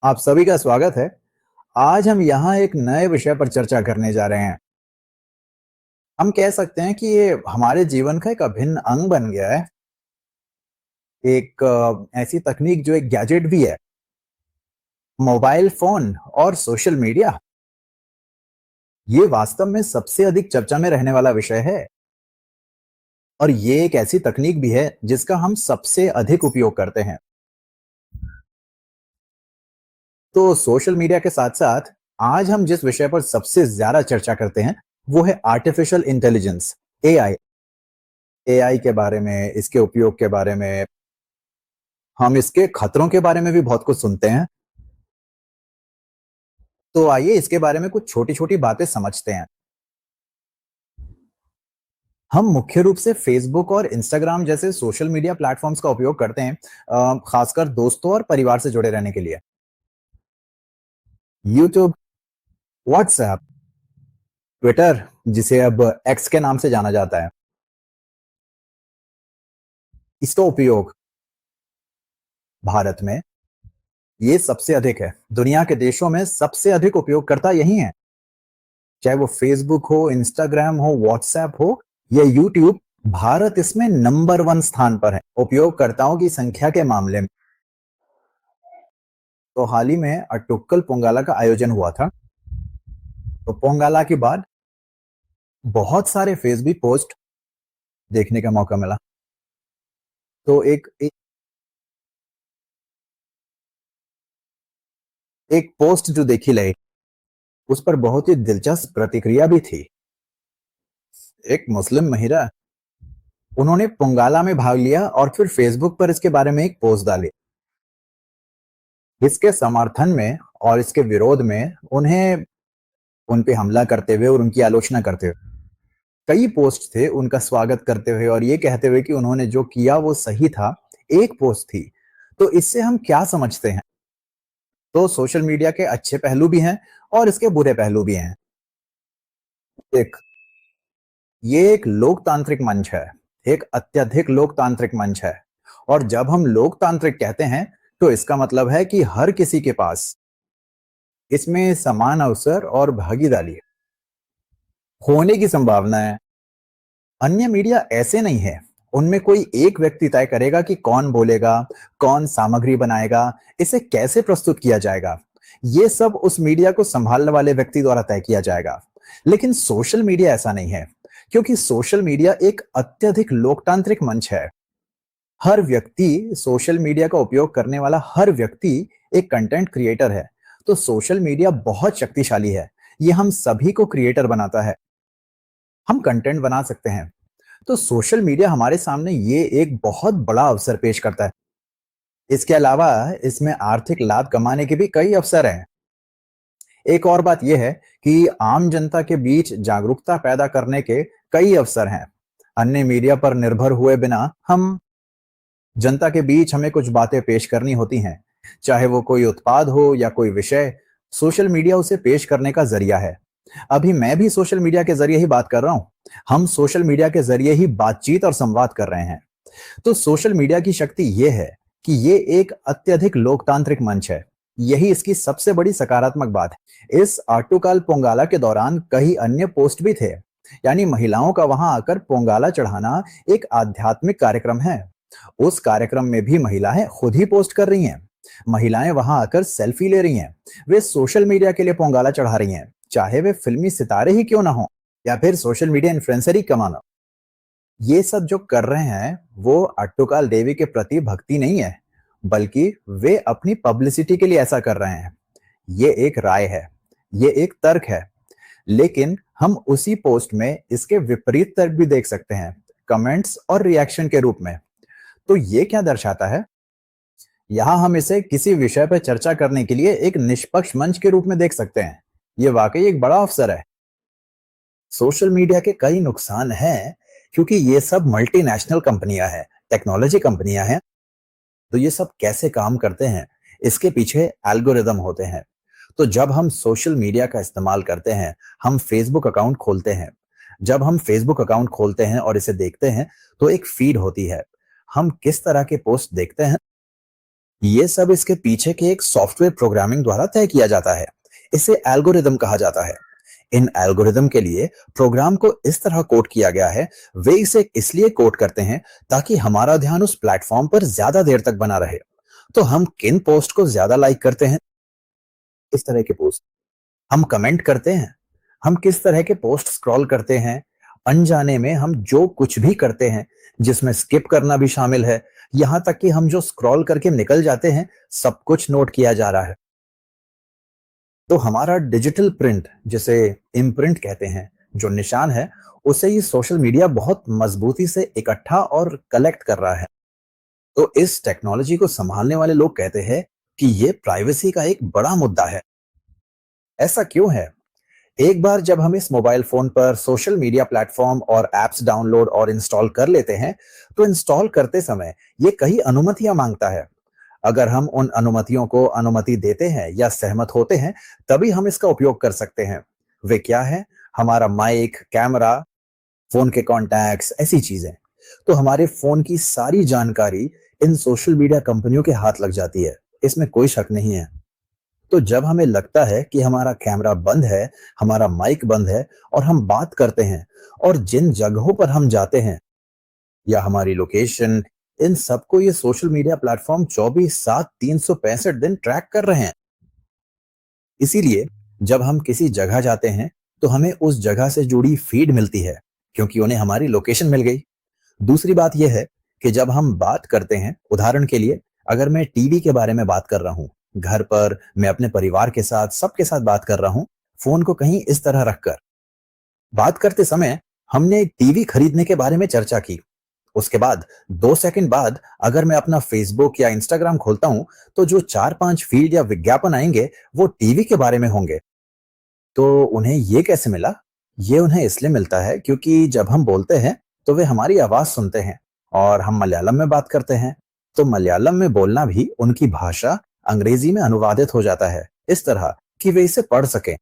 आप सभी का स्वागत है। आज हम यहाँ एक नए विषय पर चर्चा करने जा रहे हैं। हम कह सकते हैं कि ये हमारे जीवन का एक अभिन्न अंग बन गया है। एक ऐसी तकनीक जो एक गैजेट भी है, मोबाइल फ़ोन और सोशल मीडिया, ये वास्तव में सबसे अधिक चर्चा में रहने वाला विषय है। और ये एक ऐसी तकनीक भी है जिसका हम सबसे अधिक उपयोग करते हैं। तो सोशल मीडिया के साथ-साथ आज हम जिस विषय पर सबसे ज़्यादा चर्चा करते हैं, वो है आर्टिफ़िशियल इंटेलिजेंस, एआई। एआई के बारे में, इसके उपयोग के बारे में, हम इसके खतरों के बारे में भी बहुत कुछ सुनते हैं। तो आइए इसके बारे में कुछ छोटी-छोटी बातें समझते हैं। हम मुख्य रूप से फ़ेसबुक और इंस्टाग्राम जैसे सोशल मीडिया प्लेटफ़ॉर्म्स का उपयोग करते हैं, ख़ासकर दोस्तों और परिवार से जुड़े रहने के लिए। यूट्यूब, व्हाट्सऐप, ट्विटर जिसे अब एक्स के नाम से जाना जाता है, इसका उपयोग भारत में ये सबसे अधिक है। दुनिया के देशों में सबसे अधिक उपयोगकर्ता यही हैं। चाहे वो फ़ेसबुक हो, इंस्टाग्राम हो, व्हाट्सऐप हो या यूट्यूब, भारत इसमें नंबर 1 स्थान पर है, उपयोगकर्ताओं की संख्या के मामले में। तो हाल ही में अट्टुक्कल पोंगला का आयोजन हुआ था। तो पोंगला के बाद बहुत सारे फ़ेसबुक पोस्ट देखने का मौका मिला। तो एक पोस्ट जो देखी गई, उस पर बहुत ही दिलचस्प प्रतिक्रिया भी थी। एक मुस्लिम महिला, उन्होंने पोंगला में भाग लिया और फिर फ़ेसबुक पर इसके बारे में एक पोस्ट डाली। इसके समर्थन में और इसके विरोध में उन्हें उन पे हमला करते हुए और उनकी आलोचना करते हुए। कई पोस्ट थे उनका स्वागत करते हुए और ये कहते हुए कि उन्होंने जो किया वो सही था, एक पोस्ट थी। तो इससे हम क्या समझते हैं? तो सोशल मीडिया के अच्छे पहलू भी हैं और इसके बुरे पहलू भी हैं। एक ये एक लोकतांत्रिक मंच है, एक अत्यधिक लोकतांत्रिक मंच है। और जब हम लोकतांत्रिक कहते हैं, तो इसका मतलब है कि हर किसी के पास इसमें समान अवसर और भागीदारी होने की संभावना है। अन्य मीडिया ऐसे नहीं है। उनमें कोई एक व्यक्ति तय करेगा कि कौन बोलेगा, कौन सामग्री बनाएगा, इसे कैसे प्रस्तुत किया जाएगा। ये सब उस मीडिया को संभालने वाले व्यक्ति द्वारा तय किया जाएगा। लेकिन सोशल मीडिया ऐसा नहीं है, क्योंकि सोशल मीडिया एक अत्यधिक लोकतांत्रिक मंच है। हर व्यक्ति सोशल मीडिया का उपयोग करने वाला हर व्यक्ति एक कंटेंट क्रिएटर है। तो सोशल मीडिया बहुत शक्तिशाली है। ये हम सभी को क्रिएटर बनाता है। हम कंटेंट बना सकते हैं। तो सोशल मीडिया हमारे सामने ये एक बहुत बड़ा अवसर पेश करता है। इसके अलावा इसमें आर्थिक लाभ कमाने के भी कई अवसर हैं। एक और बात यह है कि आम जनता के बीच जागरूकता पैदा करने के कई अवसर हैं। अन्य मीडिया पर निर्भर हुए बिना हम जनता के बीच हमें कुछ बातें पेश करनी होती हैं। चाहे वो कोई उत्पाद हो या कोई विषय, सोशल मीडिया उसे पेश करने का जरिया है। अभी मैं भी सोशल मीडिया के जरिए ही बात कर रहा हूं। हम सोशल मीडिया के जरिए ही बातचीत और संवाद कर रहे हैं। तो सोशल मीडिया की शक्ति ये है कि ये एक अत्यधिक लोकतांत्रिक मंच है। यही इसकी सबसे बड़ी सकारात्मक बात है। इस आटुकाल पोंगाला के दौरान कई अन्य पोस्ट भी थे। यानी महिलाओं का वहां आकर पोंगाला चढ़ाना एक आध्यात्मिक कार्यक्रम है। उस कार्यक्रम में भी महिलाएं खुद ही पोस्ट कर रही हैं। महिलाएं वहां आकर सेल्फी ले रही हैं। वे सोशल मीडिया के लिए पोंगाला चढ़ा रही हैं, चाहे वे फिल्मी सितारे ही क्यों ना हो या फिर सोशल मीडिया इन्फ्लुएंसर ही कमाना। ये सब जो कर रहे हैं वो अट्टुकाल देवी के प्रति भक्ति नहीं है, बल्कि वे अपनी पब्लिसिटी के लिए ऐसा कर रहे हैं। ये एक राय है, ये एक तर्क है। लेकिन हम उसी पोस्ट में इसके विपरीत तर्क भी देख सकते हैं, कमेंट्स और रिएक्शन के रूप में। तो ये क्या दर्शाता है? यहाँ हम इसे किसी विषय पर चर्चा करने के लिए एक निष्पक्ष मंच के रूप में देख सकते हैं। ये वाकई एक बड़ा अवसर है। सोशल मीडिया के कई नुकसान हैं, क्योंकि ये सब मल्टीनेशनल कंपनियां हैं, टेक्नोलॉजी कंपनियां हैं। तो ये सब कैसे काम करते हैं, इसके पीछे एल्गोरिदम होते हैं। तो जब हम सोशल मीडिया का इस्तेमाल करते हैं, हम फेसबुक अकाउंट खोलते हैं। जब हम फेसबुक अकाउंट खोलते हैं और इसे देखते हैं, तो एक फीड होती है। हम किस तरह के पोस्ट देखते हैं, ये सब इसके पीछे के एक सॉफ्टवेयर प्रोग्रामिंग द्वारा तय किया जाता है। इसे एल्गोरिदम कहा जाता है। इन एल्गोरिदम के लिए प्रोग्राम को इस तरह कोड किया गया है। वे इसे इसलिए कोड करते हैं ताकि हमारा ध्यान उस प्लेटफॉर्म पर ज्यादा देर तक बना रहे। तो हम किन पोस्ट को ज्यादा लाइक करते हैं, इस तरह के पोस्ट हम कमेंट करते हैं, हम किस तरह के पोस्ट स्क्रॉल करते हैं, अनजाने में हम जो कुछ भी करते हैं, जिसमें स्किप करना भी शामिल है, यहां तक कि हम जो स्क्रॉल करके निकल जाते हैं, सब कुछ नोट किया जा रहा है। तो हमारा डिजिटल प्रिंट, जिसे इम्प्रिंट कहते हैं, जो निशान है, उसे ये सोशल मीडिया बहुत मजबूती से इकट्ठा और कलेक्ट कर रहा है। तो इस टेक्नोलॉजी को संभालने वाले लोग कहते हैं कि ये प्राइवेसी का एक बड़ा मुद्दा है। ऐसा क्यों है? एक बार जब हम इस मोबाइल फोन पर सोशल मीडिया प्लेटफॉर्म और एप्स डाउनलोड और इंस्टॉल कर लेते हैं, तो इंस्टॉल करते समय ये कई अनुमतियां मांगता है। अगर हम उन अनुमतियों को अनुमति देते हैं या सहमत होते हैं, तभी हम इसका उपयोग कर सकते हैं। वे क्या है? हमारा माइक, कैमरा, फोन के कॉन्टैक्ट्स, ऐसी चीजें। तो हमारे फोन की सारी जानकारी इन सोशल मीडिया कंपनियों के हाथ लग जाती है, इसमें कोई शक नहीं है। तो जब हमें लगता है कि हमारा कैमरा बंद है, हमारा माइक बंद है और हम बात करते हैं, और जिन जगहों पर हम जाते हैं या हमारी लोकेशन, इन सबको ये सोशल मीडिया प्लेटफॉर्म 24/7 365 दिन ट्रैक कर रहे हैं। इसीलिए जब हम किसी जगह जाते हैं, तो हमें उस जगह से जुड़ी फीड मिलती है, क्योंकि उन्हें हमारी लोकेशन मिल गई। दूसरी बात यह है कि जब हम बात करते हैं, उदाहरण के लिए अगर मैं टीवी के बारे में बात कर रहा हूँ, घर पर मैं अपने परिवार के साथ, सबके साथ बात कर रहा हूँ, फोन को कहीं इस तरह रखकर। बात करते समय हमने टीवी खरीदने के बारे में चर्चा की। उसके बाद 2 सेकंड बाद अगर मैं अपना फेसबुक या इंस्टाग्राम खोलता हूं, तो जो 4-5 फील्ड या विज्ञापन आएंगे, वो टीवी के बारे में होंगे। तो उन्हें ये कैसे मिला? ये उन्हें इसलिए मिलता है क्योंकि जब हम बोलते हैं, तो वे हमारी आवाज सुनते हैं, और हम मलयालम में बात करते हैं, तो मलयालम में बोलना भी उनकी भाषा अंग्रेजी में अनुवादित हो जाता है, इस तरह कि वे इसे पढ़ सकें।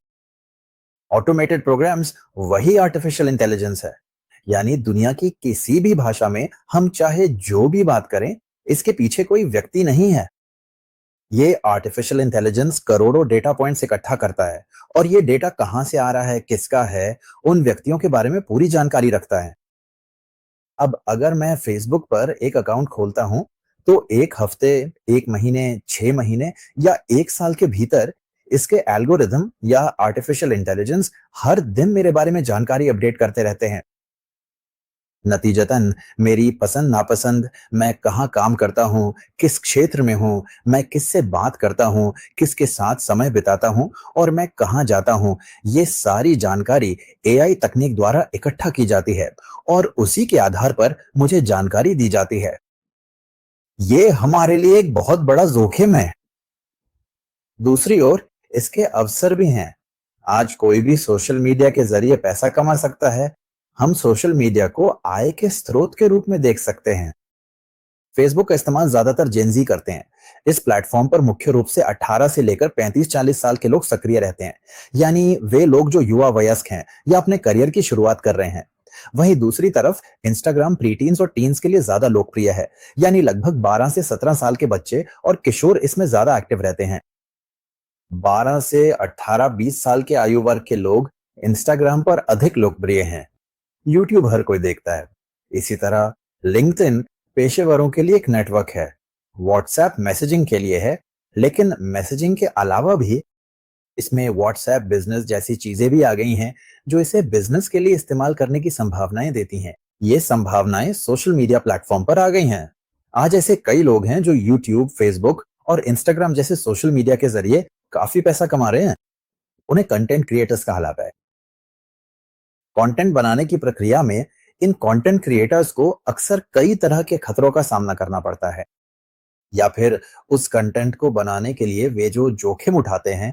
ऑटोमेटेड प्रोग्राम्स वही आर्टिफिशियल इंटेलिजेंस है। यानी दुनिया की किसी भी भाषा में हम चाहे जो भी बात करें, इसके पीछे कोई व्यक्ति नहीं है। ये आर्टिफिशियल इंटेलिजेंस करोड़ों डेटा पॉइंट्स इकट्ठा करता है, और ये डेटा कहां से आ रहा है, किसका है, उन व्यक्तियों के बारे में पूरी जानकारी रखता है। अब अगर मैं फेसबुक पर एक अकाउंट खोलता हूं, तो 1 हफ्ते, 1 महीने, 6 महीने या 1 साल के भीतर इसके एल्गोरिदम या आर्टिफिशियल इंटेलिजेंस हर दिन मेरे बारे में जानकारी अपडेट करते रहते हैं। नतीजतन मेरी पसंद नापसंद, मैं कहाँ काम करता हूँ, किस क्षेत्र में हूँ, मैं किससे बात करता हूँ, किसके साथ समय बिताता हूँ, और मैं कहाँ जाता हूँ, ये सारी जानकारी एआई तकनीक द्वारा इकट्ठा की जाती है, और उसी के आधार पर मुझे जानकारी दी जाती है। ये हमारे लिए एक बहुत बड़ा जोखिम है। दूसरी ओर इसके अवसर भी हैं। आज कोई भी सोशल मीडिया के जरिए पैसा कमा सकता है। हम सोशल मीडिया को आय के स्रोत के रूप में देख सकते हैं। फेसबुक का इस्तेमाल ज्यादातर जेनजी करते हैं। इस प्लेटफॉर्म पर मुख्य रूप से 18 से लेकर 35-40 साल के लोग सक्रिय रहते हैं। यानी वे लोग जो युवा वयस्क हैं या अपने करियर की शुरुआत कर रहे हैं। वहीं दूसरी तरफ इंस्टाग्राम प्रीटीन्स और टीन्स के लिए ज्यादा लोकप्रिय है। यानी लगभग 12 से 17 साल के बच्चे और किशोर इसमें ज्यादा एक्टिव रहते हैं। 12 से 18-20 साल के आयु वर्ग के लोग इंस्टाग्राम पर अधिक लोकप्रिय हैं। यूट्यूब हर कोई देखता है। इसी तरह लिंक्डइन पेशेवरों के लिए एक नेटवर्क है। व्हाट्सएप मैसेजिंग के लिए है, लेकिन मैसेजिंग के अलावा भी इसमें व्हाट्सएप बिजनेस जैसी चीजें भी आ गई हैं, जो इसे बिजनेस के लिए इस्तेमाल करने की संभावनाएं देती हैं। ये संभावनाएं सोशल मीडिया प्लेटफॉर्म पर आ गई हैं। आज ऐसे कई लोग हैं जो यूट्यूब, फेसबुक और इंस्टाग्राम जैसे सोशल मीडिया के जरिए काफी पैसा कमा रहे हैं। उन्हें कंटेंट क्रिएटर्स कहा जाता है। कंटेंट बनाने की प्रक्रिया में इन कंटेंट क्रिएटर्स को अक्सर कई तरह के खतरों का सामना करना पड़ता है, या फिर उस कंटेंट को बनाने के लिए वे जो जोखिम उठाते हैं,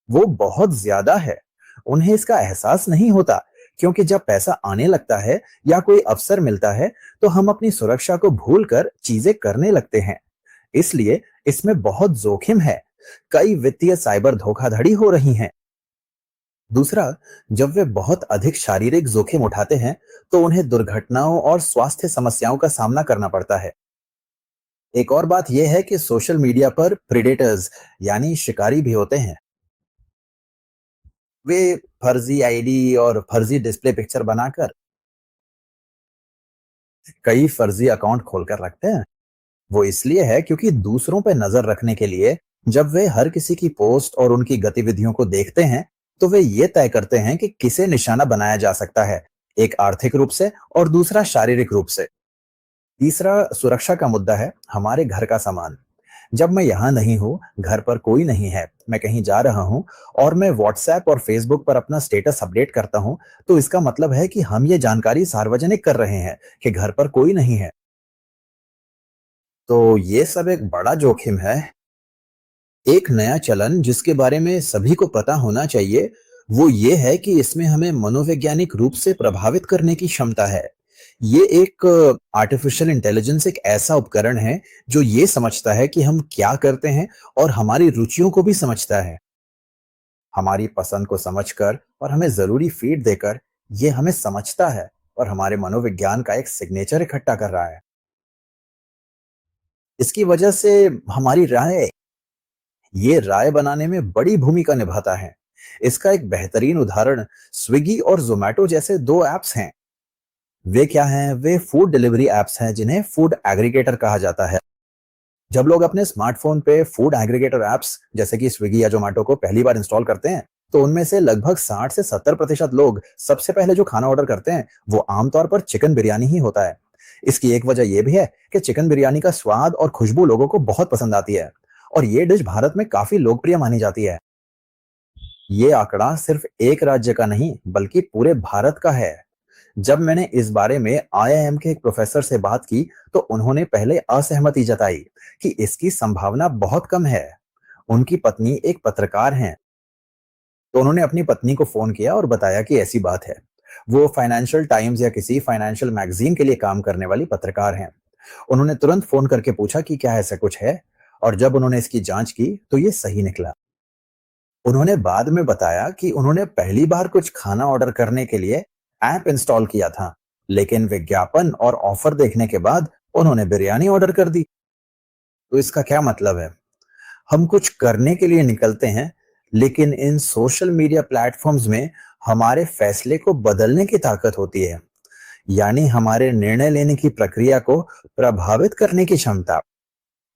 वो बहुत ज्यादा है। उन्हें इसका एहसास नहीं होता, क्योंकि जब पैसा आने लगता है या कोई अवसर मिलता है, तो हम अपनी सुरक्षा को भूलकर चीजें करने लगते हैं। इसलिए इसमें बहुत जोखिम है। कई वित्तीय साइबर धोखाधड़ी हो रही हैं। दूसरा, जब वे बहुत अधिक शारीरिक जोखिम उठाते हैं, तो उन्हें दुर्घटनाओं और स्वास्थ्य समस्याओं का सामना करना पड़ता है। एक और बात यह है कि सोशल मीडिया पर प्रेडेटर्स यानी शिकारी भी होते हैं। वे फर्जी आईडी और फर्जी डिस्प्ले पिक्चर बनाकर कई फर्जी अकाउंट खोलकर रखते हैं। वो इसलिए है क्योंकि दूसरों पे नजर रखने के लिए जब वे हर किसी की पोस्ट और उनकी गतिविधियों को देखते हैं, तो वे ये तय करते हैं कि किसे निशाना बनाया जा सकता है, एक आर्थिक रूप से और दूसरा शारीरिक रूप से। तीसरा सुरक्षा का मुद्दा है हमारे घर का सामान। जब मैं यहाँ नहीं हूँ, घर पर कोई नहीं है, मैं कहीं जा रहा हूँ और मैं व्हाट्सएप और फेसबुक पर अपना स्टेटस अपडेट करता हूँ, तो इसका मतलब है कि हम ये जानकारी सार्वजनिक कर रहे हैं कि घर पर कोई नहीं है। तो ये सब एक बड़ा जोखिम है। एक नया चलन जिसके बारे में सभी को पता होना चाहिए, वो ये है कि इसमें हमें मनोवैज्ञानिक रूप से प्रभावित करने की क्षमता है। ये एक आर्टिफिशियल इंटेलिजेंस एक ऐसा उपकरण है जो ये समझता है कि हम क्या करते हैं और हमारी रुचियों को भी समझता है। हमारी पसंद को समझकर और हमें जरूरी फीड देकर ये हमें समझता है और हमारे मनोविज्ञान का एक सिग्नेचर इकट्ठा कर रहा है। इसकी वजह से हमारी ये राय बनाने में बड़ी भूमिका निभाता है। इसका एक बेहतरीन उदाहरण स्विगी और जोमेटो जैसे दो ऐप्स हैं। वे क्या हैं? वे फूड डिलीवरी ऐप्स हैं जिन्हें फूड एग्रीगेटर कहा जाता है। जब लोग अपने स्मार्टफोन पे फूड एग्रीगेटर ऐप्स जैसे कि स्विगी या जोमेटो को पहली बार इंस्टॉल करते हैं, तो उनमें से लगभग 60 से 70% लोग सबसे पहले जो खाना ऑर्डर करते हैं, वो आमतौर पर चिकन बिरयानी ही होता है। इसकी एक वजह यह भी है कि चिकन बिरयानी का स्वाद और खुशबू लोगों को बहुत पसंद आती है और ये डिश भारत में काफी लोकप्रिय मानी जाती है। ये आंकड़ा सिर्फ एक राज्य का नहीं, बल्कि पूरे भारत का है। जब मैंने इस बारे में आईआईएम के एक प्रोफेसर से बात की, तो उन्होंने पहले असहमति जताई कि इसकी संभावना बहुत कम है। उनकी पत्नी एक पत्रकार हैं, तो उन्होंने अपनी पत्नी को फोन किया और बताया कि ऐसी बात है। वो फाइनेंशियल टाइम्स या किसी फाइनेंशियल मैगजीन के लिए काम करने वाली पत्रकार हैं। उन्होंने तुरंत फोन करके पूछा कि क्या ऐसा कुछ है, और जब उन्होंने इसकी जांच की तो ये सही निकला। उन्होंने बाद में बताया कि उन्होंने पहली बार कुछ खाना ऑर्डर करने के लिए ऐप इंस्टॉल किया था, लेकिन विज्ञापन और ऑफर देखने के बाद उन्होंने बिरयानी ऑर्डर कर दी। तो इसका क्या मतलब है? हम कुछ करने के लिए निकलते हैं, लेकिन इन सोशल मीडिया प्लेटफॉर्म्स में हमारे फैसले को बदलने की ताकत होती है, यानी हमारे निर्णय लेने की प्रक्रिया को प्रभावित करने की क्षमता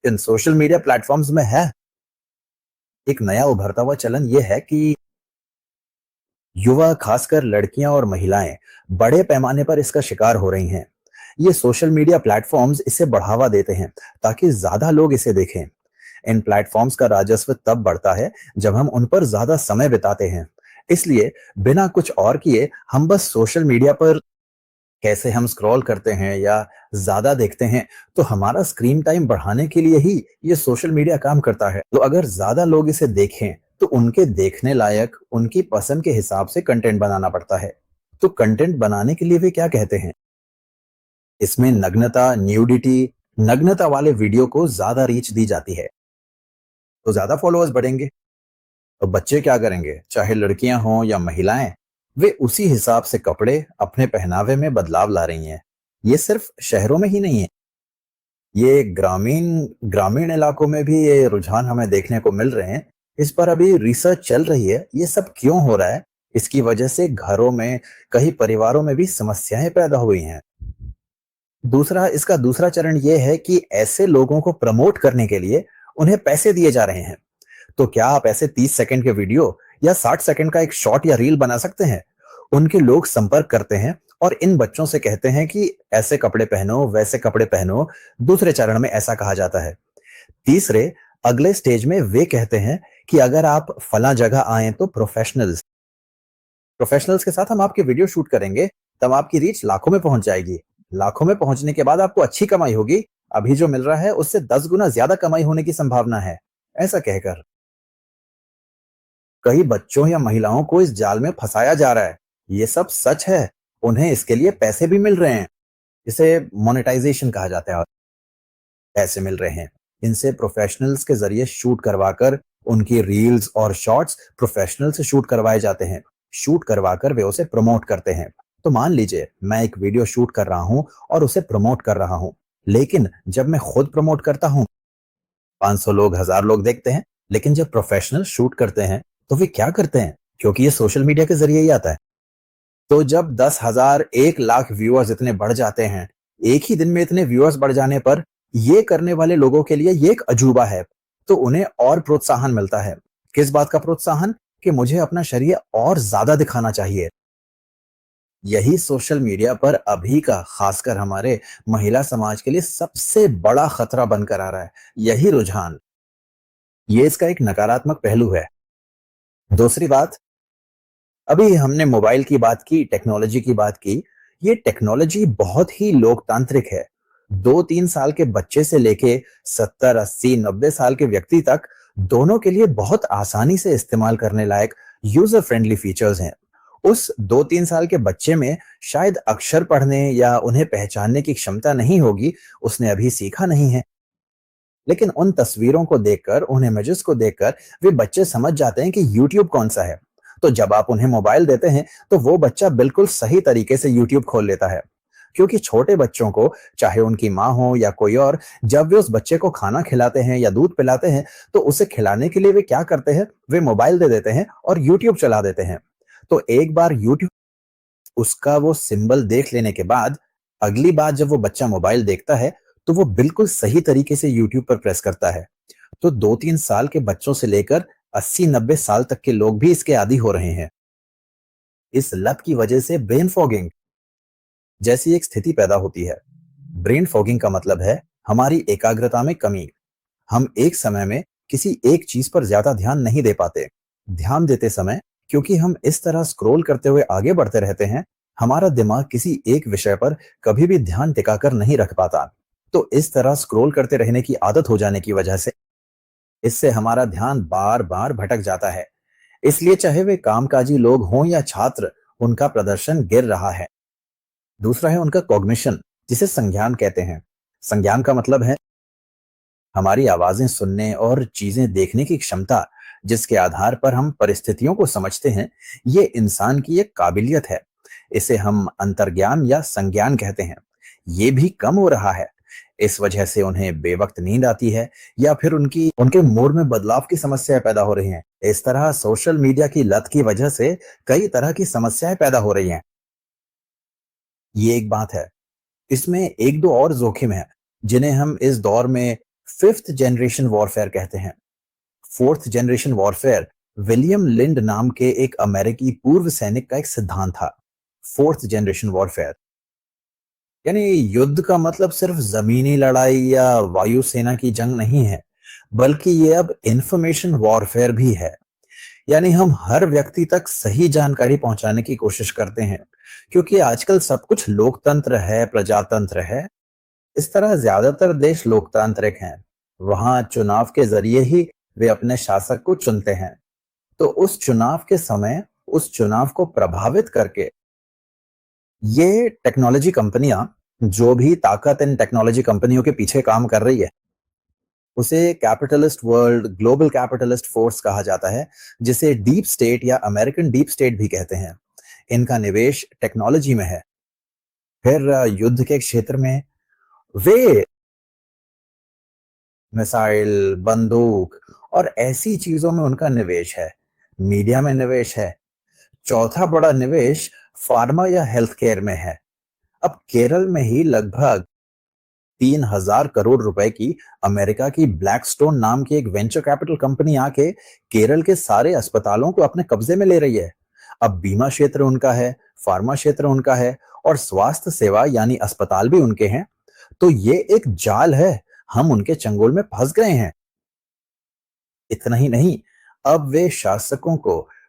इन सोशल मीडिया प्लेटफॉर्म्स में है। एक नया उभरता हुआ चलन यह है कि युवा, खासकर लड़कियां और महिलाएं, बड़े पैमाने पर इसका शिकार हो रही हैं। ये सोशल मीडिया प्लेटफॉर्म्स इसे बढ़ावा देते हैं ताकि ज्यादा लोग इसे देखें। इन प्लेटफॉर्म्स का राजस्व तब बढ़ता है जब हम उन पर ज्यादा समय बिताते हैं। इसलिए बिना कुछ और किए हम बस सोशल मीडिया पर कैसे हम स्क्रॉल करते हैं या ज्यादा देखते हैं, तो हमारा स्क्रीन टाइम बढ़ाने के लिए ही ये सोशल मीडिया काम करता है। तो अगर ज्यादा लोग इसे देखें, तो उनके देखने लायक, उनकी पसंद के हिसाब से कंटेंट बनाना पड़ता है। तो कंटेंट बनाने के लिए वे क्या कहते हैं? इसमें नग्नता, न्यूडिटी, नग्नता वाले वीडियो को ज्यादा रीच दी जाती है, तो ज्यादा फॉलोअर्स बढ़ेंगे। तो बच्चे क्या करेंगे, चाहे लड़कियां हों या महिलाएं, वे उसी हिसाब से कपड़े, अपने पहनावे में बदलाव ला रही हैं। ये सिर्फ शहरों में ही नहीं है, ये ग्रामीण ग्रामीण इलाकों में भी ये रुझान हमें देखने को मिल रहे हैं। इस पर अभी रिसर्च चल रही है, ये सब क्यों हो रहा है। इसकी वजह से घरों में, कई परिवारों में भी समस्याएं पैदा हुई हैं। इसका दूसरा चरण ये है कि ऐसे लोगों को प्रमोट करने के लिए उन्हें पैसे दिए जा रहे हैं। तो क्या आप ऐसे 30 सेकंड के वीडियो या 60 सेकंड का एक शॉर्ट या रील बना सकते हैं? उनके लोग संपर्क करते हैं और इन बच्चों से कहते हैं कि ऐसे कपड़े पहनो, वैसे कपड़े पहनो। दूसरे चरण में ऐसा कहा जाता है। तीसरे, अगले स्टेज में वे कहते हैं कि अगर आप फला जगह आए तो प्रोफेशनल्स प्रोफेशनल्स के साथ हम आपके वीडियो शूट करेंगे, तब आपकी रीच लाखों में पहुंच जाएगी। लाखों में पहुंचने के बाद आपको अच्छी कमाई होगी। अभी जो मिल रहा है उससे 10 गुना ज्यादा कमाई होने की संभावना है। ऐसा कहकर कई बच्चों या महिलाओं को इस जाल में फंसाया जा रहा है। ये सब सच है। उन्हें इसके लिए पैसे भी मिल रहे हैं। इसे मोनेटाइजेशन कहा जाता है। और पैसे मिल रहे हैं। इनसे प्रोफेशनल्स के जरिए शूट करवाकर उनकी रील्स और शॉर्ट्स प्रोफेशनल से शूट करवाए जाते हैं। शूट करवाकर वे उसे प्रमोट करते हैं। तो मान लीजिए मैं एक वीडियो शूट कर रहा हूं और उसे प्रमोट कर रहा हूं। लेकिन जब मैं खुद प्रमोट करता हूँ, 500 लोग, 1000 लोग देखते हैं। लेकिन जब प्रोफेशनल शूट करते हैं, तो वे क्या करते हैं? क्योंकि ये सोशल मीडिया के ज़रिए ही आता है। तो जब 10,000, 1 लाख व्यूअर्स इतने बढ़ जाते हैं, एक ही दिन में इतने व्यूअर्स बढ़ जाने पर ये करने वाले लोगों के लिए ये एक अजूबा है। तो उन्हें और प्रोत्साहन मिलता है। किस बात का प्रोत्साहन? कि मुझे अपना शरीर और ज़्यादा दिखाना चाहिए। यही सोशल मीडिया पर अभी का, खासकर हमारे महिला समाज के लिए सबसे बड़ा खतरा बनकर आ रहा है। यही रुझान, ये इसका एक नकारात्मक पहलू है। दूसरी बात, अभी हमने मोबाइल की बात की, टेक्नोलॉजी की बात की। ये टेक्नोलॉजी बहुत ही लोकतांत्रिक है। 2-3 साल के बच्चे से लेके 70, 80, 90 साल के व्यक्ति तक, दोनों के लिए बहुत आसानी से इस्तेमाल करने लायक यूजर फ्रेंडली फीचर्स हैं। उस 2-3 साल के बच्चे में शायद अक्षर पढ़ने या उन्हें पहचानने की क्षमता नहीं होगी, उसने अभी सीखा नहीं है। लेकिन उन तस्वीरों को देखकर, उन इमेजेस को देखकर वे बच्चे समझ जाते हैं कि यूट्यूब कौन-सा है। तो जब आप उन्हें मोबाइल देते हैं, तो वो बच्चा बिल्कुल सही तरीके से यूट्यूब खोल लेता है। क्योंकि छोटे बच्चों को, चाहे उनकी माँ हो या कोई और, जब वे उस बच्चे को खाना खिलाते हैं या दूध पिलाते हैं, तो उसे खिलाने के लिए वे क्या करते हैं? वे मोबाइल दे देते हैं और यूट्यूब चला देते हैं। तो एक बार यूट्यूब, उसका वो सिंबल देख लेने के बाद, अगली बार जब वो बच्चा मोबाइल देखता है, तो वो बिल्कुल सही तरीके से यूट्यूब पर प्रेस करता है। तो 2-3 साल के बच्चों से लेकर 80-90 साल तक के लोग भी इसके आदी हो रहे हैं। इस लत की वजह से ब्रेन फॉगिंग जैसी एक स्थिति पैदा होती है। ब्रेन फॉगिंग का मतलब है हमारी एकाग्रता में कमी। हम एक समय में किसी एक चीज पर ज्यादा ध्यान नहीं दे पाते। ध्यान देते समय, क्योंकि हम इस तरह स्क्रॉल करते हुए आगे बढ़ते रहते हैं, हमारा दिमाग किसी एक विषय पर कभी भी ध्यान टिकाकर नहीं रख पाता। तो इस तरह स्क्रॉल करते रहने की आदत हो जाने की वजह से, इससे हमारा ध्यान बार बार भटक जाता है। इसलिए चाहे वे कामकाजी लोग हों या छात्र, उनका प्रदर्शन गिर रहा है। दूसरा है उनका कॉग्निशन, जिसे संज्ञान कहते हैं। संज्ञान का मतलब है हमारी आवाजें सुनने और चीजें देखने की क्षमता, जिसके आधार पर हम परिस्थितियों को समझते हैं। ये इंसान की एक काबिलियत है। इसे हम अंतर्ज्ञान या संज्ञान कहते हैं। ये भी कम हो रहा है। इस वजह से उन्हें बेवक्त नींद आती है, या फिर उनके मूड में बदलाव की समस्याएं पैदा हो रही हैं। इस तरह सोशल मीडिया की लत की वजह से कई तरह की समस्याएं पैदा हो रही हैं। ये एक बात है। इसमें एक दो और जोखिम है, जिन्हें हम इस दौर में फिफ्थ जनरेशन वॉरफेयर कहते हैं। फोर्थ जनरेशन वॉरफेयर विलियम लिंड नाम के एक अमेरिकी पूर्व सैनिक का एक सिद्धांत था। फोर्थ जनरेशन वॉरफेयर यानी युद्ध का मतलब सिर्फ जमीनी लड़ाई या वायुसेना की जंग नहीं है, बल्कि ये अब इंफॉर्मेशन वॉरफेयर भी है। यानी हम हर व्यक्ति तक सही जानकारी पहुंचाने की कोशिश करते हैं। क्योंकि आजकल सब कुछ लोकतंत्र है, प्रजातंत्र है। इस तरह ज्यादातर देश लोकतांत्रिक हैं। वहां चुनाव के जरिए ही वे अपने शासक को चुनते हैं। तो उस चुनाव के समय, उस चुनाव को प्रभावित करके, ये टेक्नोलॉजी कंपनियां, जो भी ताकत इन टेक्नोलॉजी कंपनियों के पीछे काम कर रही है, उसे capitalist world, global capitalist force कहा जाता है, जिसे डीप स्टेट या अमेरिकन डीप स्टेट भी कहते हैं। इनका निवेश टेक्नोलॉजी में है। फिर युद्ध के क्षेत्र में वे मिसाइल, बंदूक और ऐसी चीजों में उनका निवेश है। मीडिया में निवेश है। चौथा बड़ा निवेश फार्मा या हेल्थ केयर में है। अब केरल में ही लगभग 3,000 करोड़ रुपए की अमेरिका की ब्लैकस्टोन नाम की एक वेंचर कैपिटल कंपनी आके केरल के सारे अस्पतालों को अपने कब्जे में ले रही है। अब बीमा क्षेत्र उनका है, फार्मा क्षेत्र उनका है, और स्वास्थ्य सेवा यानी अस्पताल भी उनके हैं। तो ये एक जाल है। हम उनके चंगुल में फंस गए हैं। इतना ही नहीं, अब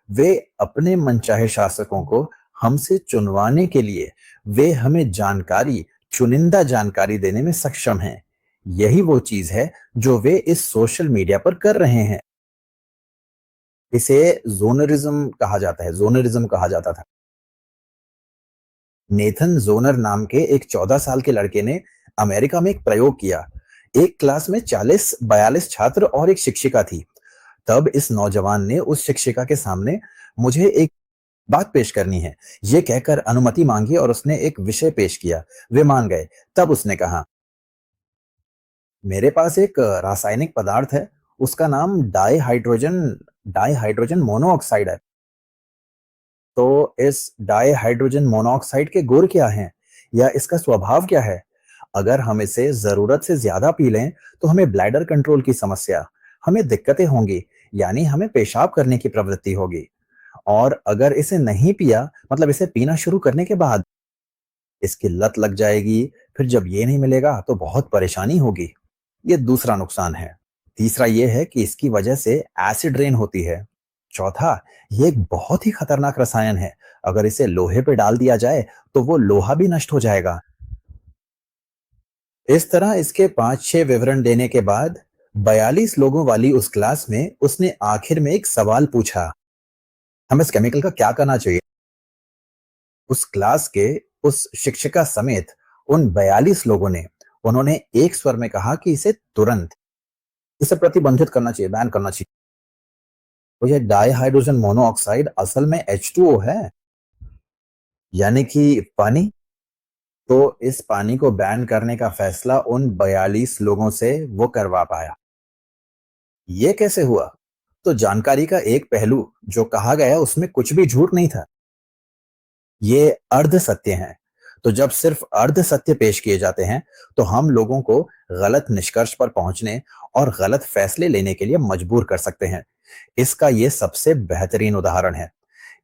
वे अपने मनचाहे शासकों को हमसे चुनवाने के लिए वे हमें जानकारी, चुनिंदा जानकारी देने में सक्षम हैं। यही वो चीज है जो वे इस सोशल मीडिया पर कर रहे हैं। इसे जोनरिज्म कहा जाता था। नेथन जोनर नाम के एक 14 साल के लड़के ने अमेरिका में एक प्रयोग किया। एक क्लास में 40-42 छात्र और एक शिक्षिका थी। तब इस नौजवान ने उस शिक्षिका के सामने मुझे एक बात पेश करनी है, ये कहकर अनुमति मांगी और उसने एक विषय पेश किया। वे मान गए। तब उसने कहा, मेरे पास एक रासायनिक पदार्थ है, उसका नाम डाइहाइड्रोजन मोनोऑक्साइड है। तो इस डाइहाइड्रोजन मोनोऑक्साइड के गुण क्या हैं? या इसका स्वभाव क्या है? अगर हम इसे ज़रूरत से ज़्यादा पी लें, तो हमें ब्लैडर कंट्रोल की समस्या, हमें दिक्कतें होंगी, यानी हमें पेशाब करने की प्रवृत्ति होगी। और अगर इसे नहीं पिया, मतलब इसे पीना शुरू करने के बाद इसकी लत लग जाएगी, फिर जब ये नहीं मिलेगा, तो बहुत परेशानी होगी। ये दूसरा नुकसान है। तीसरा ये है कि इसकी वजह से एसिड रेन होती है। चौथा, ये एक बहुत ही खतरनाक रसायन है। अगर इसे लोहे पे डाल दिया जाए, तो वो लोहा भी नष्ट हो जाएगा। इस तरह इसके 5-6 विवरण देने के बाद 42 लोगों वाली उस क्लास में उसने आखिर में एक सवाल पूछा, हम इस केमिकल का क्या करना चाहिए? उस क्लास के उस शिक्षिका समेत उन 42 लोगों ने उन्होंने एक स्वर में कहा कि इसे तुरंत, इसे प्रतिबंधित करना चाहिए, बैन करना चाहिए। तो ये डाइहाइड्रोजन मोनोऑक्साइड असल में H2O है, यानी कि पानी। तो इस पानी को बैन करने का फैसला उन 42 लोगों से वो करवा पाया। ये कैसे हुआ? तो जानकारी का एक पहलू जो कहा गया उसमें कुछ भी झूठ नहीं था। ये अर्ध सत्य हैं। तो जब सिर्फ अर्ध सत्य पेश किए जाते हैं, तो हम लोगों को गलत निष्कर्ष पर पहुंचने और गलत फैसले लेने के लिए मजबूर कर सकते हैं। इसका ये सबसे बेहतरीन उदाहरण है।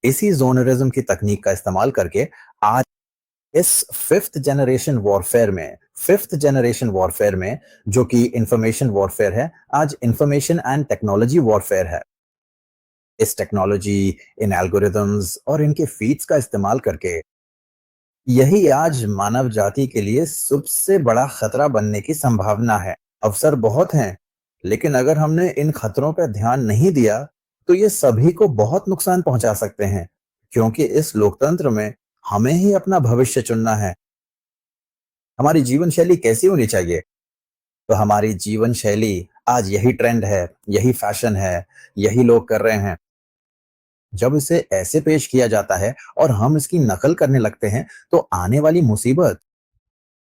इसी जोनरिज्म की तकनीक का इस्तेमाल करके आज इस फिफ्थ जनरेशन वॉरफेयर में जो कि इंफॉर्मेशन वॉरफेयर है, आज इंफॉर्मेशन एंड टेक्नोलॉजी वॉरफेयर है। इस टेक्नोलॉजी, इन एल्गोरिदम्स और इनके फीड्स का इस्तेमाल करके यही आज मानव जाति के लिए सबसे बड़ा खतरा बनने की संभावना है। अवसर बहुत हैं, लेकिन अगर हमने इन खतरों पर ध्यान नहीं दिया, तो ये सभी को बहुत नुकसान पहुंचा सकते हैं, क्योंकि इस लोकतंत्र में हमें ही अपना भविष्य चुनना है। हमारी जीवन शैली कैसी होनी चाहिए? तो हमारी जीवन शैली आज यही ट्रेंड है, यही फैशन है, यही लोग कर रहे हैं। जब इसे ऐसे पेश किया जाता है और हम इसकी नकल करने लगते हैं, तो आने वाली मुसीबत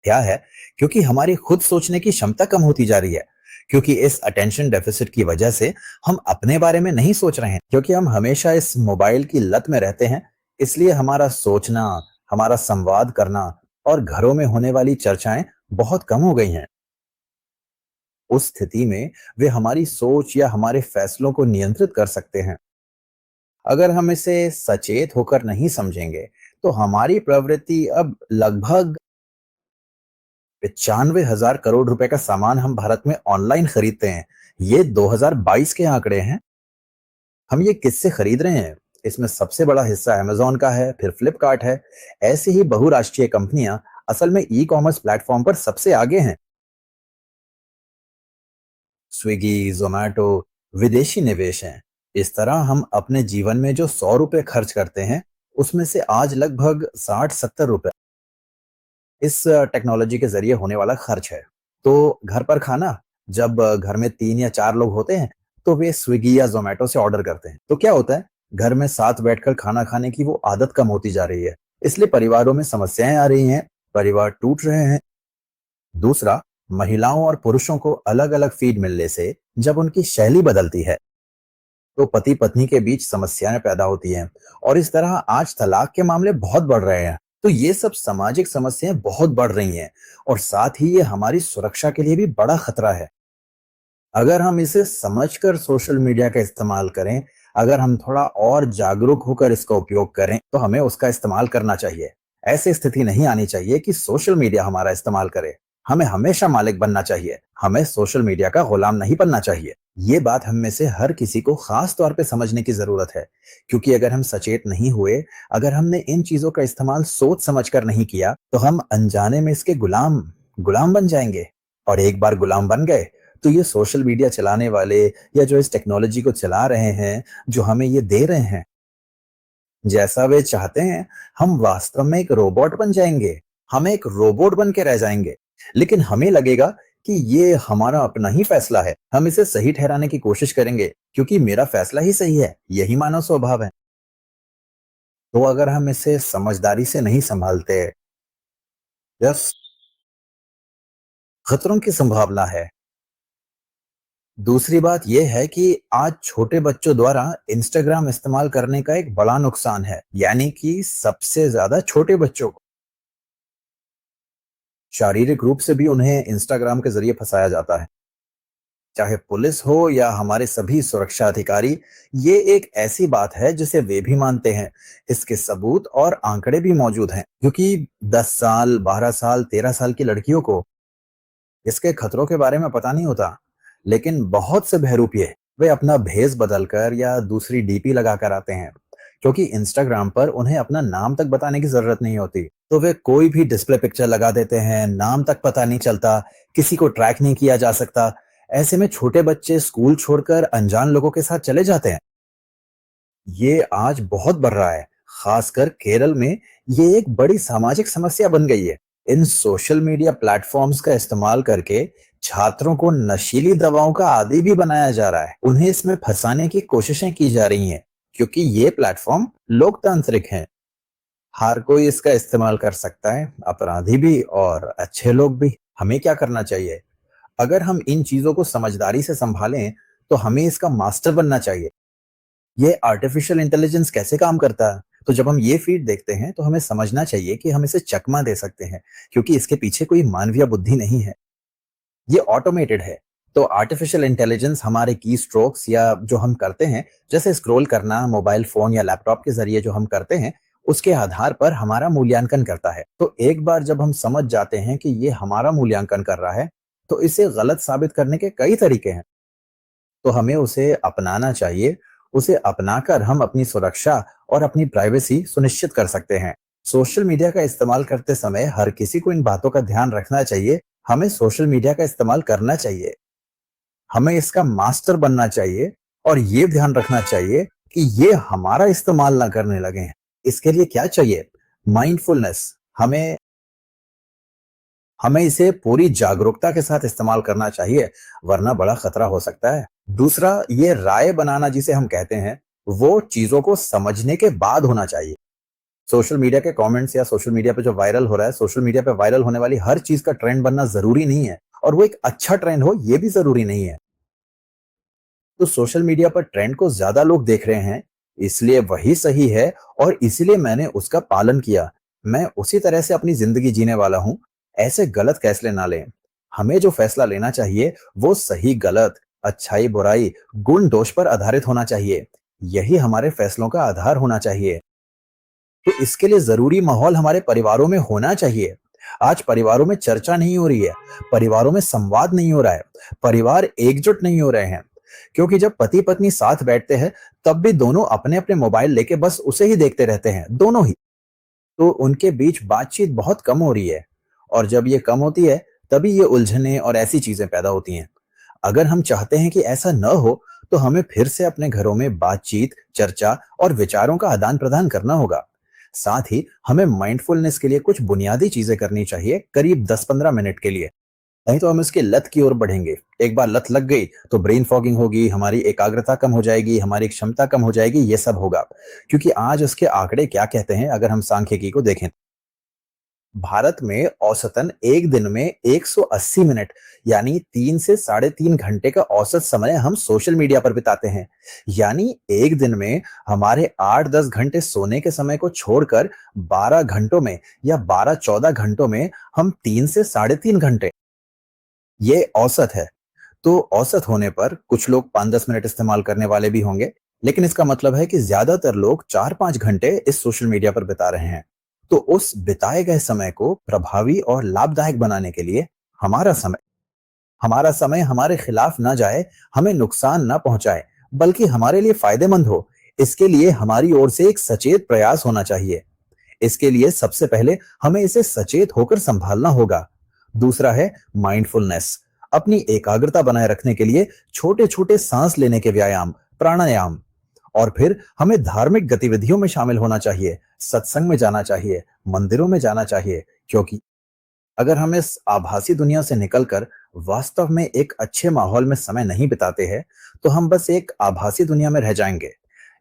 क्या है? क्योंकि हमारी खुद सोचने की क्षमता कम होती जा रही है। क्योंकि इस अटेंशन डेफिसिट की वजह से हम अपने बारे में नहीं सोच रहे हैं, क्योंकि हम हमेशा इस मोबाइल की लत में रहते हैं। इसलिए हमारा सोचना, हमारा संवाद करना और घरों में होने वाली चर्चाएं बहुत कम हो गई हैं। उस स्थिति में वे हमारी सोच या हमारे फैसलों को नियंत्रित कर सकते हैं। अगर हम इसे सचेत होकर नहीं समझेंगे, तो हमारी प्रवृत्ति अब लगभग 95,000 करोड़ रुपए का सामान हम भारत में ऑनलाइन खरीदते हैं। ये 2022 के आंकड़े हैं। हम ये किससे खरीद रहे हैं? इसमें सबसे बड़ा हिस्सा अमेज़न का है, फिर फ्लिपकार्ट है। ऐसी ही बहुराष्ट्रीय कंपनियां असल में ई-कॉमर्स प्लेटफॉर्म पर सबसे आगे हैं। स्विगी, ज़ोमैटो विदेशी निवेश हैं। इस तरह हम अपने जीवन में जो ₹100 खर्च करते हैं, उसमें से आज लगभग 60-70 रुपए इस टेक्नोलॉजी के ज़रिए होने वाला खर्च है। तो घर पर खाना, जब घर में 3 या 4 लोग होते हैं, तो वे स्विगी या ज़ोमैटो से ऑर्डर करते हैं। तो क्या होता है? घर में साथ बैठकर खाना खाने की वो आदत कम होती जा रही है। इसलिए परिवारों में समस्याएँ आ रही हैं, परिवार टूट रहे हैं। दूसरा, महिलाओं और पुरुषों को अलग-अलग फीड मिलने से जब उनकी शैली बदलती है, तो पति-पत्नी के बीच समस्याएँ पैदा होती हैं और इस तरह आज तलाक के मामले बहुत बढ़ रहे हैं। तो ये सब सामाजिक समस्याएँ बहुत बढ़ रही हैं और साथ ही ये हमारी सुरक्षा के लिए भी बड़ा खतरा है। अगर हम इसे समझकर सोशल मीडिया का इस्तेमाल करें, अगर हम थोड़ा और जागरूक होकर इसका उपयोग करें, तो हमें उसका इस्तेमाल करना चाहिए। ऐसी स्थिति नहीं आनी चाहिए कि सोशल मीडिया हमारा इस्तेमाल करे। हमें हमेशा मालिक बनना चाहिए। हमें सोशल मीडिया का गुलाम नहीं बनना चाहिए। ये बात हम में से हर किसी को खास तौर पे समझने की ज़रूरत है, क्योंकि अगर हम सचेत नहीं हुए, अगर हमने इन चीज़ों का इस्तेमाल सोच समझकर नहीं किया, तो हम अनजाने में इसके गुलाम गुलाम बन जाएँगे और एक बार गुलाम बन गए, तो ये सोशल मीडिया चलाने वाले या जो इस टेक्नोलॉजी को चला रहे हैं, जो हमें ये दे रहे हैं, जैसा वे चाहते हैं, हम वास्तव में एक रोबोट बन जाएँगे। हम एक रोबोट बन के रह जाएँगे। लेकिन हमें लगेगा कि ये हमारा अपना ही फैसला है। हम इसे सही ठहराने की कोशिश करेंगे, क्योंकि मेरा फैसला ही सही है। यही मानव स्वभाव है। तो अगर हम इसे समझदारी से नहीं संभालते, यस, खतरों की संभावना है। दूसरी बात ये है कि आज छोटे बच्चों द्वारा इंस्टाग्राम इस्तेमाल करने का एक बड़ा नुकसान है, यानी कि सबसे ज्यादा छोटे बच्चों को शारीरिक रूप से भी उन्हें इंस्टाग्राम के जरिए फंसाया जाता है। चाहे पुलिस हो या हमारे सभी सुरक्षा अधिकारी, ये एक ऐसी बात है जिसे वे भी मानते हैं। इसके सबूत और आंकड़े भी मौजूद हैं, क्योंकि 10 साल, 12 साल, 13 साल की लड़कियों को इसके खतरों के बारे में पता नहीं होता। लेकिन बहुत से बहरूपिये वे अपना भेस बदलकर या दूसरी डीपी लगाकर आते हैं, क्योंकि इंस्टाग्राम पर उन्हें अपना नाम तक बताने की जरूरत नहीं होती। तो वे कोई भी डिस्प्ले पिक्चर लगा देते हैं, नाम तक पता नहीं चलता, किसी को ट्रैक नहीं किया जा सकता। ऐसे में छोटे बच्चे स्कूल छोड़कर अनजान लोगों के साथ चले जाते हैं। ये आज बहुत बढ़ रहा है, खासकर केरल में। ये एक बड़ी सामाजिक समस्या बन गई है। इन सोशल मीडिया प्लेटफॉर्म्स का इस्तेमाल करके छात्रों को नशीली दवाओं का आदी भी बनाया जा रहा है। उन्हें इसमें फंसाने की कोशिशें की जा रही हैं, क्योंकि ये प्लेटफॉर्म लोकतांत्रिक हैं। हर कोई इसका इस्तेमाल कर सकता है, अपराधी भी और अच्छे लोग भी। हमें क्या करना चाहिए? अगर हम इन चीजों को समझदारी से संभालें, तो हमें इसका मास्टर बनना चाहिए। ये आर्टिफिशियल इंटेलिजेंस कैसे काम करता है? तो जब हम ये फीड देखते हैं, तो हमें समझना चाहिए कि हम इसे चकमा दे सकते हैं, क्योंकि इसके पीछे कोई मानवीय बुद्धि नहीं है। ये ऑटोमेटेड है। तो आर्टिफिशियल इंटेलिजेंस हमारे की स्ट्रोक्स या जो हम करते हैं, जैसे स्क्रॉल करना मोबाइल फोन या लैपटॉप के जरिए जो हम करते हैं, उसके आधार पर हमारा मूल्यांकन करता है। तो एक बार जब हम समझ जाते हैं कि ये हमारा मूल्यांकन कर रहा है, तो इसे गलत साबित करने के कई तरीके हैं। तो हमें उसे अपनाना चाहिए। उसे अपनाकर हम अपनी सुरक्षा और अपनी प्राइवेसी सुनिश्चित कर सकते हैं। सोशल मीडिया का इस्तेमाल करते समय हर किसी को इन बातों का ध्यान रखना चाहिए। हमें सोशल मीडिया का इस्तेमाल करना चाहिए, हमें इसका मास्टर बनना चाहिए, और ये ध्यान रखना चाहिए कि ये हमारा इस्तेमाल ना करने लगे हैं। इसके लिए क्या चाहिए? माइंडफुलनेस। हमें हमें इसे पूरी जागरूकता के साथ इस्तेमाल करना चाहिए, वरना बड़ा खतरा हो सकता है। दूसरा, ये राय बनाना जिसे हम कहते हैं, वो चीजों को समझने के बाद होना चाहिए। सोशल मीडिया के कमेंट्स या सोशल मीडिया पे जो वायरल हो रहा है, सोशल मीडिया पे वायरल होने वाली हर चीज का ट्रेंड बनना जरूरी नहीं है, और वो एक अच्छा ट्रेंड हो ये भी जरूरी नहीं है। तो सोशल मीडिया पर ट्रेंड को ज्यादा लोग देख रहे हैं, इसलिए वही सही है, और इसीलिए मैंने उसका पालन किया। मैं उसी तरह से अपनी जिंदगी जीने वाला हूं। ऐसे गलत फैसले ना लें। हमें जो फैसला लेना चाहिए, वो सही गलत, अच्छाई बुराई, गुण दोष पर आधारित होना चाहिए। यही हमारे फैसलों का आधार होना चाहिए। तो इसके लिए जरूरी माहौल हमारे परिवारों में होना चाहिए। आज परिवारों में चर्चा नहीं हो रही है, परिवारों में संवाद नहीं हो रहा है, परिवार एकजुट नहीं हो रहे हैं। क्योंकि जब पति पत्नी साथ बैठते हैं, तब भी दोनों अपने अपने मोबाइल लेके बस उसे ही देखते रहते हैं, दोनों ही। तो उनके बीच बातचीत बहुत कम हो रही है, और जब ये कम होती है, तभी ये उलझने और ऐसी चीजें पैदा होती हैं। अगर हम चाहते हैं कि ऐसा न हो, तो हमें फिर से अपने घरों में बातचीत, चर्चा और विचारों का आदान प्रदान करना होगा। साथ ही हमें माइंडफुलनेस के लिए कुछ बुनियादी चीजें करनी चाहिए, करीब 10-15 मिनट के लिए। नहीं तो हम इसकी लत की ओर बढ़ेंगे। एक बार लत लग गई तो ब्रेन फॉगिंग होगी, हमारी एकाग्रता कम हो जाएगी, हमारी क्षमता कम हो जाएगी, ये सब होगा। क्योंकि आज उसके आंकड़े क्या कहते हैं, अगर हम सांख्यिकी को देखें, भारत में औसतन एक दिन में 180 मिनट, यानी 3 से साढ़े 3 घंटे का औसत समय हम सोशल मीडिया पर बिताते हैं। यानी एक दिन में हमारे 8-10 घंटे सोने के समय को छोड़कर 12 घंटों में या 12-14 घंटों में हम 3 से साढ़े 3 घंटे, ये औसत है। तो औसत होने पर कुछ लोग 5-10 मिनट इस्तेमाल करने वाले भी होंगे, लेकिन इसका मतलब है कि ज्यादातर लोग 4-5 घंटे इस सोशल मीडिया पर बिता रहे हैं। तो उस बिताए गए समय को प्रभावी और लाभदायक बनाने के लिए हमारा समय हमारा समय हमारे खिलाफ ना जाए, हमें नुकसान ना पहुंचाए, बल्कि हमारे लिए फायदेमंद हो, इसके लिए हमारी ओर से एक सचेत प्रयास होना चाहिए। इसके लिए सबसे पहले हमें इसे सचेत होकर संभालना होगा। दूसरा है माइंडफुलनेस। अपनी एकाग्रता बनाए रखने के लिए छोटे छोटे सांस लेने के व्यायाम, प्राणायाम। और फिर हमें धार्मिक गतिविधियों में शामिल होना चाहिए, सत्संग में जाना चाहिए, मंदिरों में जाना चाहिए। क्योंकि अगर हम इस आभासी दुनिया से निकलकर वास्तव में एक अच्छे माहौल में समय नहीं बिताते हैं, तो हम बस एक आभासी दुनिया में रह जाएंगे।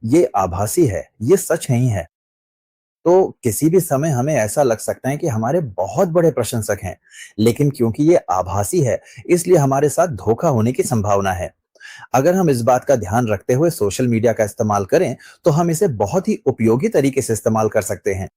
ये आभासी है, ये सच नहीं है। तो किसी भी समय हमें ऐसा लग सकता है कि हमारे बहुत बड़े प्रशंसक हैं, लेकिन क्योंकि ये आभासी है, इसलिए हमारे साथ धोखा होने की संभावना है। अगर हम इस बात का ध्यान रखते हुए सोशल मीडिया का इस्तेमाल करें, तो हम इसे बहुत ही उपयोगी तरीके से इस्तेमाल कर सकते हैं।